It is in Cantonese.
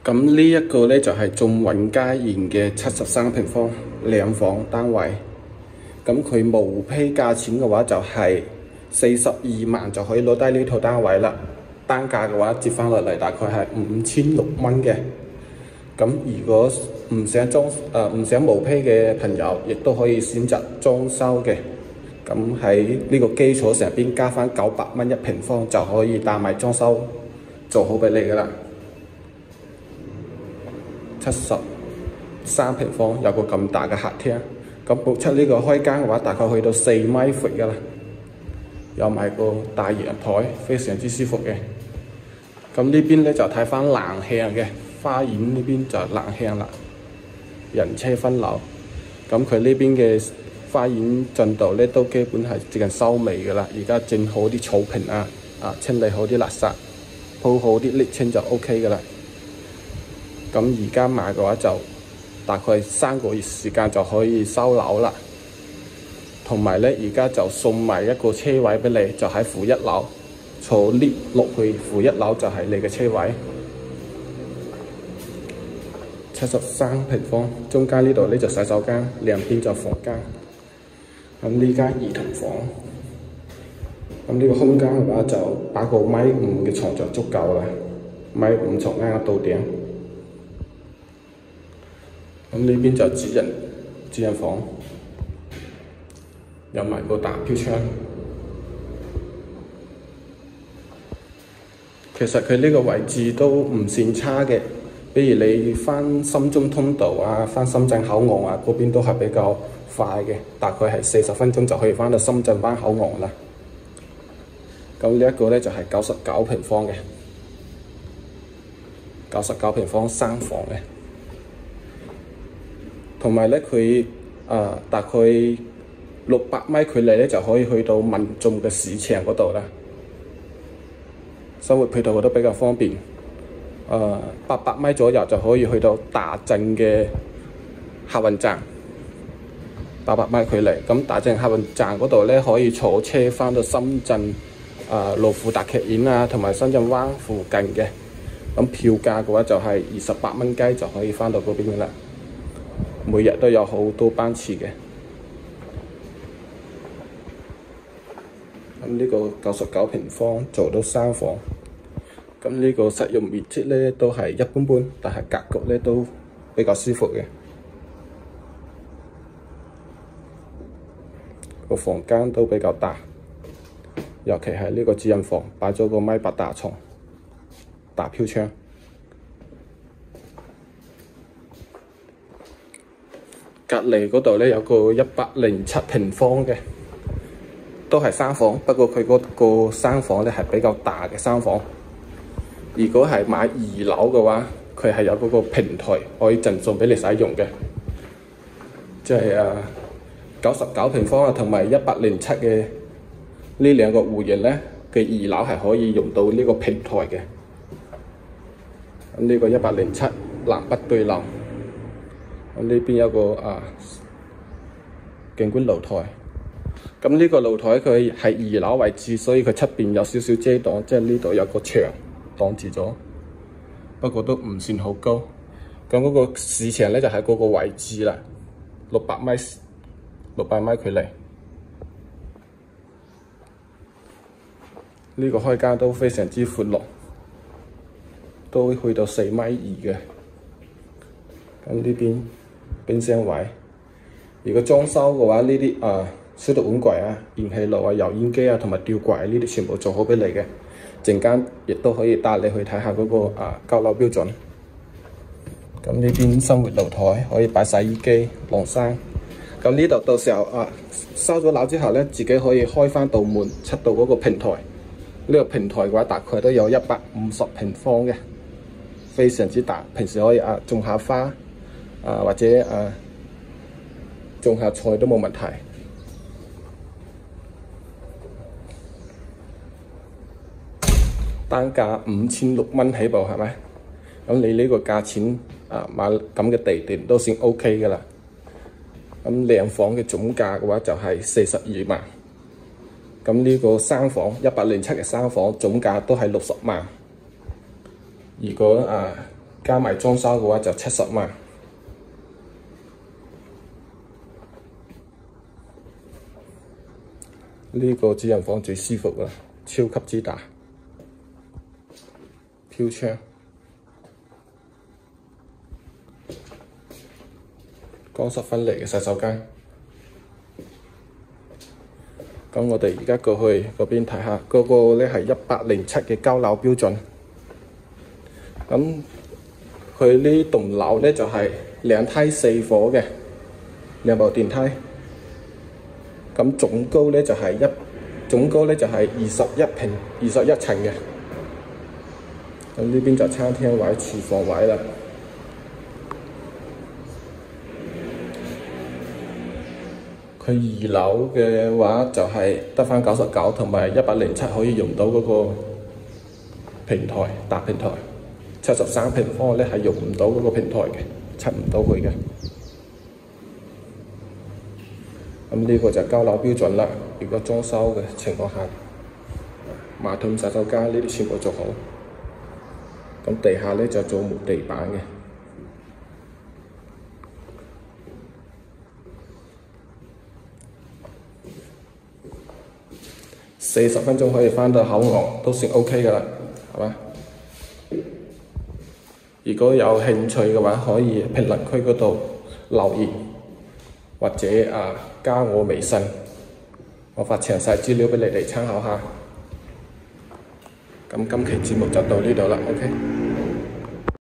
咁呢一個咧就係眾韻佳賢嘅73平方兩房單位。咁佢無批價錢嘅話就係42萬就可以攞低呢套單位啦。單價嘅話折翻落嚟大概係5600蚊嘅。咁如果唔想無批嘅朋友，亦都可以選擇裝修嘅。咁喺呢個基礎上邊加翻900蚊一平方，就可以帶埋裝修做好俾你噶啦。73平方有個咁大嘅客廳，咁目測呢個開間嘅話，大概去到4米闊噶啦。有埋個大陽台，非常之舒服嘅。咁呢邊咧就睇翻南向嘅花園，呢邊就南向啦，人車分流。咁佢呢邊嘅花園進度咧都基本係接近收尾噶啦，而家整好啲草坪啊，清理好啲垃圾，鋪好啲瀝青就 OK 噶啦。咁而家買嘅話就大概3個月時間就可以收樓啦。同埋咧，而家就送埋一個車位俾你，就喺負1樓，坐 lift 落去負1樓就係你嘅車位。73平方，中間呢度呢就洗手間，兩邊就房間。咁呢間兒童房，咁呢個空間嘅話就擺個1.5米嘅床就足夠啦，1.5米床啱啱到頂。咁呢邊就主人房，有埋個大飄窗。其實佢呢個位置都唔算差嘅，比如你返深中通道啊、返深圳口岸啊嗰邊都係比較快嘅，大概係40分鐘就可以返到深圳灣口岸啦。咁呢一個咧就係99平方嘅，99平方3房嘅。同埋咧，佢大概600米距離咧就可以去到民眾嘅市場嗰度啦。生活配套都比較方便。800米左右就可以去到大鎮嘅客運站。800米距離，咁大鎮客運站嗰度咧可以坐車返到深圳羅富達劇院啊，同埋深圳灣附近嘅。咁票價嘅話就係28蚊雞就可以返到嗰邊嘅啦。每日都有好多班次嘅。咁呢個99平方做到3房，咁呢個實用面積咧都係一般般，但係格局咧都比較舒服嘅。個房間都比較大，尤其係呢個主人房擺咗個1.8米大床，大飄窗。隔離嗰度咧有個107平方嘅，都係3房，不過佢嗰個3房咧係比較大嘅3房。如果係買2樓嘅話，佢係有嗰個平台可以贈送俾你使用嘅，即係99平方啊，同埋107嘅呢兩個戶型咧嘅2樓係可以用到呢個平台嘅。咁呢個107南北對流。咁呢邊有個景觀露台，咁呢個露台佢係2樓位置，所以佢出邊有少少遮擋，即係呢度有個牆擋住咗，不過都唔算好高。咁嗰個市場咧就喺嗰個位置啦，600米距離。呢個開間都非常之闊落，都去到4.2米嘅。咁呢邊冰箱位，如果裝修嘅話，呢啲消毒碗櫃啊、燃氣爐啊、油煙機啊同埋吊櫃呢啲全部做好俾你嘅。陣間亦都可以帶你去睇下嗰個交樓標準。咁呢邊生活露台可以擺洗衣機、晾衫。咁呢度到時候收咗樓之後咧，自己可以開翻道門出到嗰個平台。呢個平台嘅話，大概都有150平方嘅，非常之大。平時可以種下花。或者種下菜都冇問題。單價5600蚊起步係咪？咁你呢個價錢買咁嘅地段都算 OK 㗎啦。咁兩房嘅總價嘅話就係42萬。咁呢個3房107嘅3房總價都係60萬。如果加埋裝修嘅話就70萬。呢個主人房最舒服啦，超級之大，飄窗，乾濕分離嘅洗手間。咁我哋而家過去嗰邊睇下，嗰個咧係107嘅交樓標準。咁佢呢棟樓咧就係2梯4伙嘅2部電梯。咁總高咧就係21層嘅。咁呢邊就餐廳位、廚房位啦。佢2樓嘅話就係得返99同埋107可以用到嗰個平台大平台，73平方咧係用唔到嗰個平台嘅，出唔到去嘅。咁呢個就交樓標準啦。如果裝修嘅情況下，馬桶、洗手間呢啲全部做好。咁地下咧就做木地板嘅。40分鐘可以返到口岸，都算 OK 㗎啦，係嘛？如果有興趣嘅話，可以評論區嗰度留言，或者加我微信，我發詳細資料俾你哋參考下。咁今期節目就到呢度啦，OK。